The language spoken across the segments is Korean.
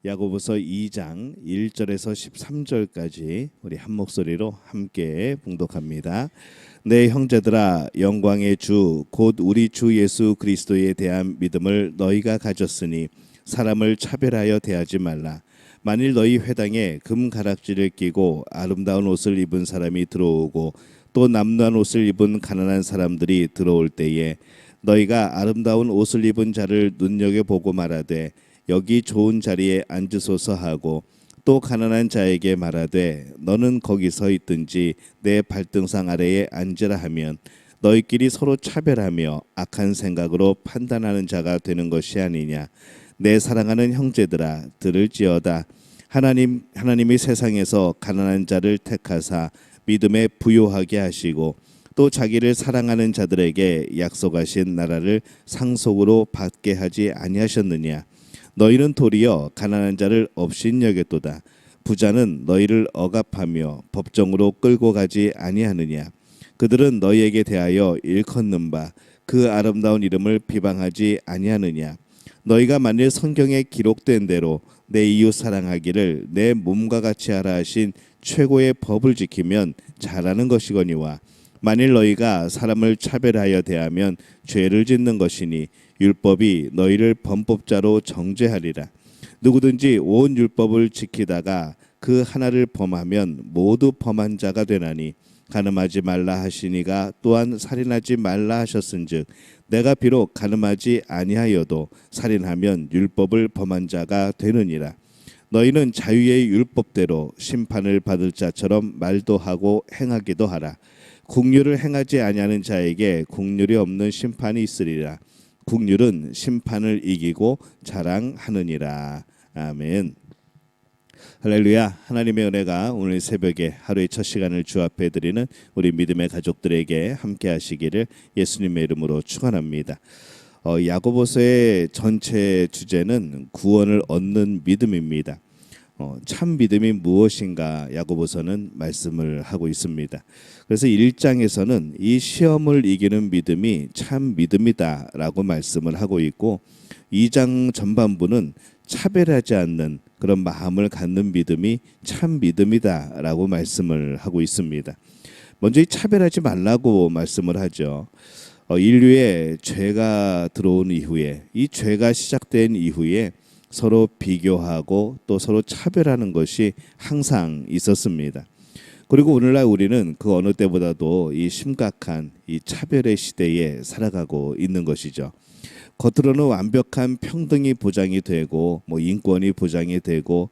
야고보서 2장 1절에서 13절까지 우리 한 목소리로 함께 봉독합니다. 내 형제들아, 영광의 주 곧 우리 주 예수 그리스도에 대한 믿음을 너희가 가졌으니 사람을 차별하여 대하지 말라. 만일 너희 회당에 금 가락지를 끼고 아름다운 옷을 입은 사람이 들어오고 또 남루한 옷을 입은 가난한 사람들이 들어올 때에 너희가 아름다운 옷을 입은 자를 눈여겨보고 말하되 여기 좋은 자리에 앉으소서 하고 또 가난한 자에게 말하되 너는 거기 서 있든지 내 발등상 아래에 앉으라 하면 너희끼리 서로 차별하며 악한 생각으로 판단하는 자가 되는 것이 아니냐. 내 사랑하는 형제들아, 들을지어다. 하나님이 세상에서 가난한 자를 택하사 믿음에 부요하게 하시고 또 자기를 사랑하는 자들에게 약속하신 나라를 상속으로 받게 하지 아니하셨느냐. 너희는 도리어 가난한 자를 업신여겼도다. 부자는 너희를 억압하며 법정으로 끌고 가지 아니하느냐. 그들은 너희에게 대하여 일컫는 바 그 아름다운 이름을 비방하지 아니하느냐. 너희가 만일 성경에 기록된 대로 내 이웃 사랑하기를 내 몸과 같이 하라 하신 최고의 법을 지키면 잘하는 것이거니와 만일 너희가 사람을 차별하여 대하면 죄를 짓는 것이니 율법이 너희를 범법자로 정죄하리라. 누구든지 온 율법을 지키다가 그 하나를 범하면 모두 범한 자가 되나니 간음하지 말라 하시니가 또한 살인하지 말라 하셨은즉 내가 비록 간음하지 아니하여도 살인하면 율법을 범한 자가 되느니라. 너희는 자유의 율법대로 심판을 받을 자처럼 말도 하고 행하기도 하라. 국률을 행하지 아니하는 자에게 국률이 없는 심판이 있으리라. 국률은 심판을 이기고 자랑하느니라. 아멘. 할렐루야. 하나님의 은혜가 오늘 새벽에 하루의 첫 시간을 주 앞에 드리는 우리 믿음의 가족들에게 함께 하시기를 예수님의 이름으로 축원합니다. 야고보서의 전체 주제는 구원을 얻는 믿음입니다. 참 믿음이 무엇인가 야고보서는 말씀을 하고 있습니다. 그래서 1장에서는 이 시험을 이기는 믿음이 참 믿음이다라고 말씀을 하고 있고 2장 전반부는 차별하지 않는 그런 마음을 갖는 믿음이 참 믿음이다라고 말씀을 하고 있습니다. 먼저 이 차별하지 말라고 말씀을 하죠. 인류에 죄가 들어온 이후에 이 죄가 시작된 이후에 서로 비교하고 또 서로 차별하는 것이 항상 있었습니다. 그리고 오늘날 우리는 그 어느 때보다도 이 심각한 이 차별의 시대에 살아가고 있는 것이죠. 겉으로는 완벽한 평등이 보장이 되고 인권이 보장이 되고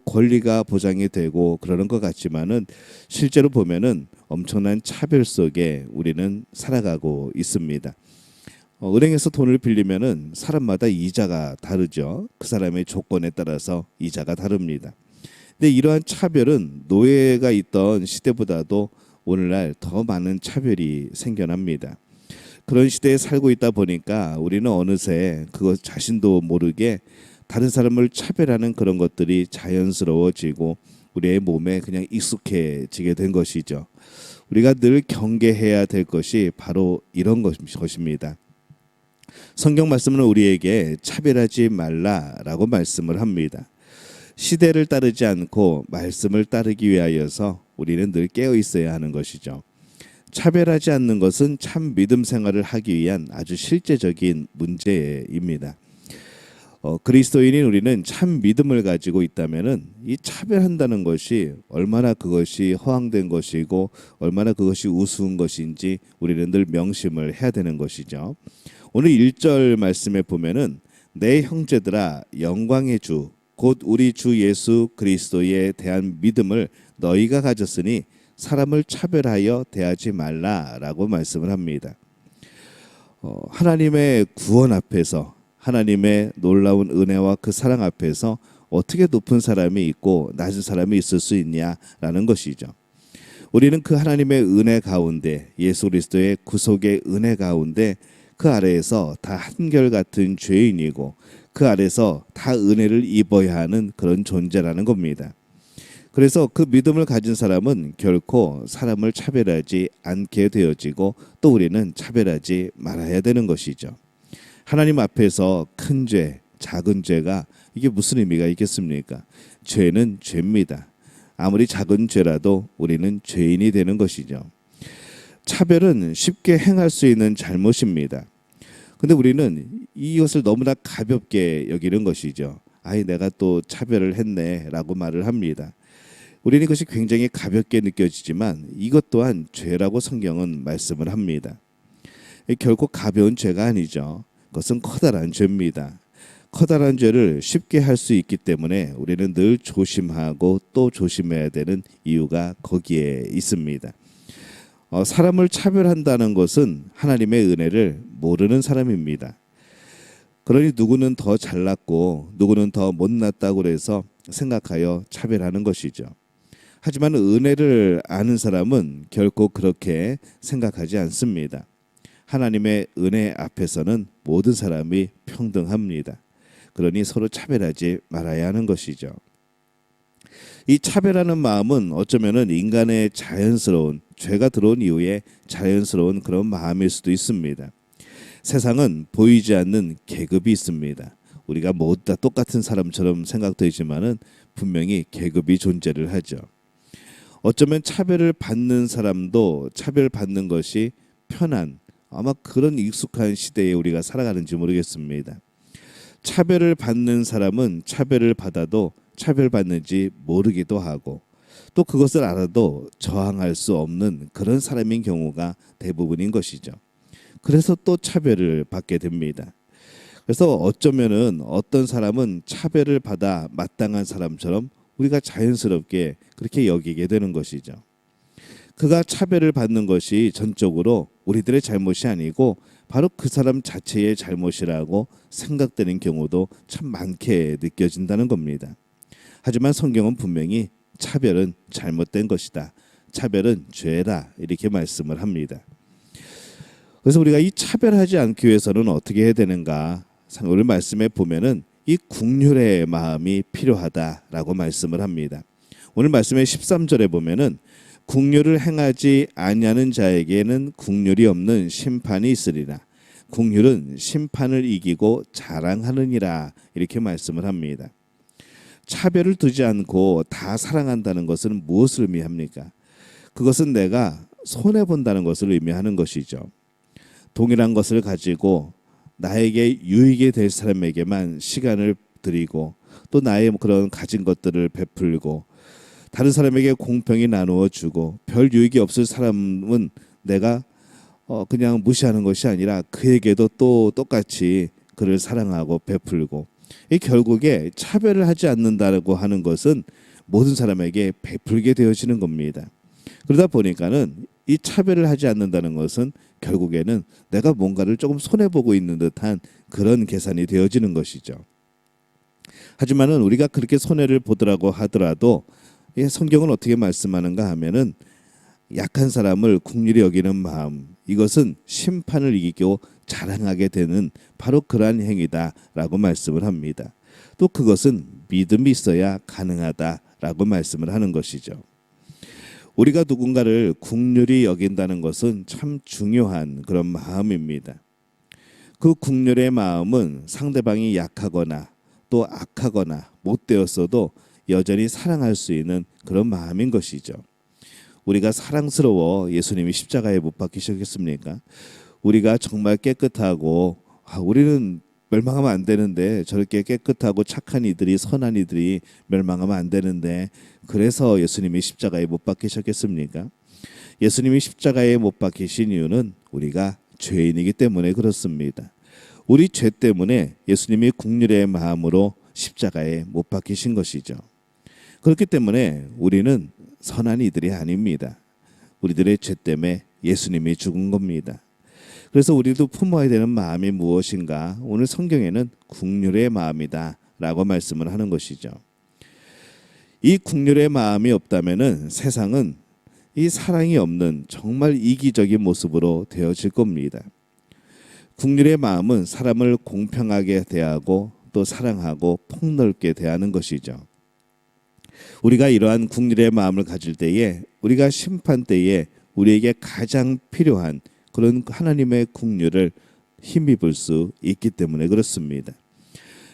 권리가 보장이 되고 그러는 것 같지만은 실제로 보면은 엄청난 차별 속에 우리는 살아가고 있습니다. 은행에서 돈을 빌리면은 사람마다 이자가 다르죠. 그 사람의 조건에 따라서 이자가 다릅니다. 근데 이러한 차별은 노예가 있던 시대보다도 오늘날 더 많은 차별이 생겨납니다. 그런 시대에 살고 있다 보니까 우리는 어느새 그것 자신도 모르게 다른 사람을 차별하는 그런 것들이 자연스러워지고 우리의 몸에 그냥 익숙해지게 된 것이죠. 우리가 늘 경계해야 될 것이 바로 이런 것입니다. 성경 말씀은 우리에게 차별하지 말라라고 말씀을 합니다. 시대를 따르지 않고 말씀을 따르기 위하여서 우리는 늘 깨어 있어야 하는 것이죠. 차별하지 않는 것은 참 믿음 생활을 하기 위한 아주 실제적인 문제입니다. 그리스도인인 우리는 참 믿음을 가지고 있다면은 이 차별한다는 것이 얼마나 그것이 허황된 것이고 얼마나 그것이 우스운 것인지 우리는 늘 명심을 해야 되는 것이죠. 오늘 1절 말씀에 보면은 내 형제들아, 영광의 주 곧 우리 주 예수 그리스도에 대한 믿음을 너희가 가졌으니 사람을 차별하여 대하지 말라라고 말씀을 합니다. 하나님의 구원 앞에서 하나님의 놀라운 은혜와 그 사랑 앞에서 어떻게 높은 사람이 있고 낮은 사람이 있을 수 있냐라는 것이죠. 우리는 그 하나님의 은혜 가운데 예수 그리스도의 구속의 은혜 가운데 그 아래에서 다 한결같은 죄인이고 그 아래에서 다 은혜를 입어야 하는 그런 존재라는 겁니다. 그래서 그 믿음을 가진 사람은 결코 사람을 차별하지 않게 되어지고 또 우리는 차별하지 말아야 되는 것이죠. 하나님 앞에서 큰 죄, 작은 죄가 이게 무슨 의미가 있겠습니까? 죄는 죄입니다. 아무리 작은 죄라도 우리는 죄인이 되는 것이죠. 차별은 쉽게 행할 수 있는 잘못입니다. 근데 우리는 이것을 너무나 가볍게 여기는 것이죠. 아이, 내가 또 차별을 했네 라고 말을 합니다. 우리는 이것이 굉장히 가볍게 느껴지지만 이것 또한 죄라고 성경은 말씀을 합니다. 결코 가벼운 죄가 아니죠. 그것은 커다란 죄입니다. 커다란 죄를 쉽게 할 수 있기 때문에 우리는 늘 조심하고 또 조심해야 되는 이유가 거기에 있습니다. 사람을 차별한다는 것은 하나님의 은혜를 모르는 사람입니다. 그러니 누구는 더 잘났고 누구는 더 못났다고 해서 생각하여 차별하는 것이죠. 하지만 은혜를 아는 사람은 결코 그렇게 생각하지 않습니다. 하나님의 은혜 앞에서는 모든 사람이 평등합니다. 그러니 서로 차별하지 말아야 하는 것이죠. 이 차별하는 마음은 어쩌면은 인간의 자연스러운, 죄가 들어온 이후에 자연스러운 그런 마음일 수도 있습니다. 세상은 보이지 않는 계급이 있습니다. 우리가 모두 다 똑같은 사람처럼 생각되지만은 분명히 계급이 존재를 하죠. 어쩌면 차별을 받는 사람도 차별받는 것이 편한, 아마 그런 익숙한 시대에 우리가 살아가는지 모르겠습니다. 차별을 받는 사람은 차별을 받아도 차별받는지 모르기도 하고 또 그것을 알아도 저항할 수 없는 그런 사람인 경우가 대부분인 것이죠. 그래서 또 차별을 받게 됩니다. 그래서 어쩌면은 어떤 사람은 차별을 받아 마땅한 사람처럼 우리가 자연스럽게 그렇게 여기게 되는 것이죠. 그가 차별을 받는 것이 전적으로 우리들의 잘못이 아니고 바로 그 사람 자체의 잘못이라고 생각되는 경우도 참 많게 느껴진다는 겁니다. 하지만 성경은 분명히 차별은 잘못된 것이다. 차별은 죄다. 이렇게 말씀을 합니다. 그래서 우리가 이 차별하지 않기 위해서는 어떻게 해야 되는가? 오늘 말씀에 보면은 이 긍휼의 마음이 필요하다라고 말씀을 합니다. 오늘 말씀의 13절에 보면은 긍휼을 행하지 아니하는 자에게는 긍휼이 없는 심판이 있으리라. 긍휼은 심판을 이기고 자랑하느니라. 이렇게 말씀을 합니다. 차별을 두지 않고 다 사랑한다는 것은 무엇을 의미합니까? 그것은 내가 손해본다는 것을 의미하는 것이죠. 동일한 것을 가지고 나에게 유익이 될 사람에게만 시간을 드리고 또 나의 그런 가진 것들을 베풀고 다른 사람에게 공평히 나누어 주고 별 유익이 없을 사람은 내가 그냥 무시하는 것이 아니라 그에게도 또 똑같이 그를 사랑하고 베풀고, 이 결국에 차별을 하지 않는다고 하는 것은 모든 사람에게 베풀게 되어지는 겁니다. 그러다 보니까는 이 차별을 하지 않는다는 것은 결국에는 내가 뭔가를 조금 손해보고 있는 듯한 그런 계산이 되어지는 것이죠. 하지만은 우리가 그렇게 손해를 보더라고 하더라도 성경은 어떻게 말씀하는가 하면은 약한 사람을 긍휼히 여기는 마음, 이것은 심판을 이기고 자랑하게 되는 바로 그러한 행위다라고 말씀을 합니다. 또 그것은 믿음이 있어야 가능하다라고 말씀을 하는 것이죠. 우리가 누군가를 긍휼히 여긴다는 것은 참 중요한 그런 마음입니다. 그 긍휼의 마음은 상대방이 약하거나 또 악하거나 못되었어도 여전히 사랑할 수 있는 그런 마음인 것이죠. 우리가 사랑스러워 예수님이 십자가에 못 박히셨겠습니까? 우리가 정말 깨끗하고 우리는 멸망하면 안 되는데 저렇게 깨끗하고 착한 이들이, 선한 이들이 멸망하면 안 되는데 그래서 예수님이 십자가에 못 박히셨겠습니까? 예수님이 십자가에 못 박히신 이유는 우리가 죄인이기 때문에 그렇습니다. 우리 죄 때문에 예수님이 긍휼의 마음으로 십자가에 못 박히신 것이죠. 그렇기 때문에 우리는 선한 이들이 아닙니다. 우리들의 죄 때문에 예수님이 죽은 겁니다. 그래서 우리도 품어야 되는 마음이 무엇인가? 오늘 성경에는 긍휼의 마음이다 라고 말씀을 하는 것이죠. 이 긍휼의 마음이 없다면은 세상은 이 사랑이 없는 정말 이기적인 모습으로 되어질 겁니다. 긍휼의 마음은 사람을 공평하게 대하고 또 사랑하고 폭넓게 대하는 것이죠. 우리가 이러한 긍휼의 마음을 가질 때에 우리가 심판 때에 우리에게 가장 필요한 그런 하나님의 긍휼을 힘입을 수 있기 때문에 그렇습니다.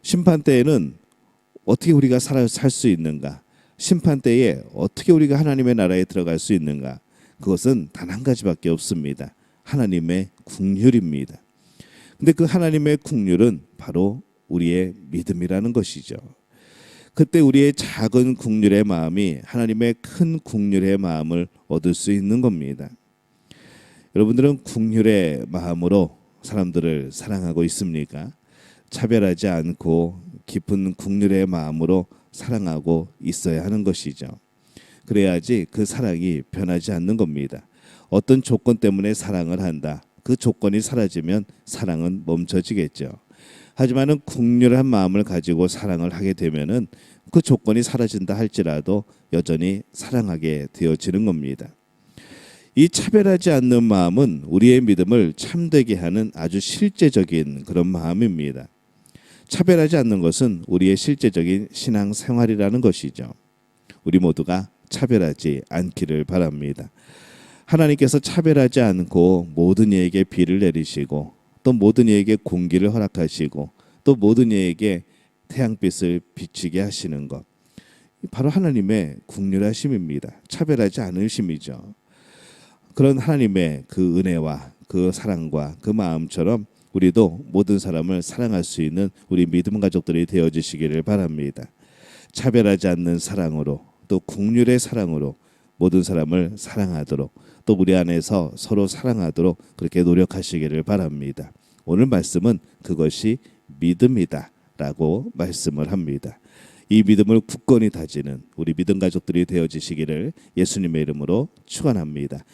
심판 때에는 어떻게 우리가 살 수 있는가? 심판 때에 어떻게 우리가 하나님의 나라에 들어갈 수 있는가? 그것은 단 한 가지밖에 없습니다. 하나님의 긍휼입니다. 근데 그 하나님의 긍휼은 바로 우리의 믿음이라는 것이죠. 그때 우리의 작은 긍휼의 마음이 하나님의 큰 긍휼의 마음을 얻을 수 있는 겁니다. 여러분들은 긍휼의 마음으로 사람들을 사랑하고 있습니까? 차별하지 않고 깊은 긍휼의 마음으로 사랑하고 있어야 하는 것이죠. 그래야지 그 사랑이 변하지 않는 겁니다. 어떤 조건 때문에 사랑을 한다. 그 조건이 사라지면 사랑은 멈춰지겠죠. 하지만은 긍휼한 마음을 가지고 사랑을 하게 되면은 그 조건이 사라진다 할지라도 여전히 사랑하게 되어지는 겁니다. 이 차별하지 않는 마음은 우리의 믿음을 참되게 하는 아주 실제적인 그런 마음입니다. 차별하지 않는 것은 우리의 실제적인 신앙 생활이라는 것이죠. 우리 모두가 차별하지 않기를 바랍니다. 하나님께서 차별하지 않고 모든 이에게 비를 내리시고 또 모든 이에게 공기를 허락하시고 또 모든 이에게 태양빛을 비치게 하시는 것, 바로 하나님의 긍휼하심입니다. 차별하지 않으심이죠. 그런 하나님의 그 은혜와 그 사랑과 그 마음처럼 우리도 모든 사람을 사랑할 수 있는 우리 믿음 가족들이 되어주시기를 바랍니다. 차별하지 않는 사랑으로 또 긍휼의 사랑으로 모든 사람을 사랑하도록 또 우리 안에서 서로 사랑하도록 그렇게 노력하시기를 바랍니다. 오늘 말씀은 그것이 믿음이다 라고 말씀을 합니다. 이 믿음을 굳건히 다지는 우리 믿음 가족들이 되어지시기를 예수님의 이름으로 축원합니다.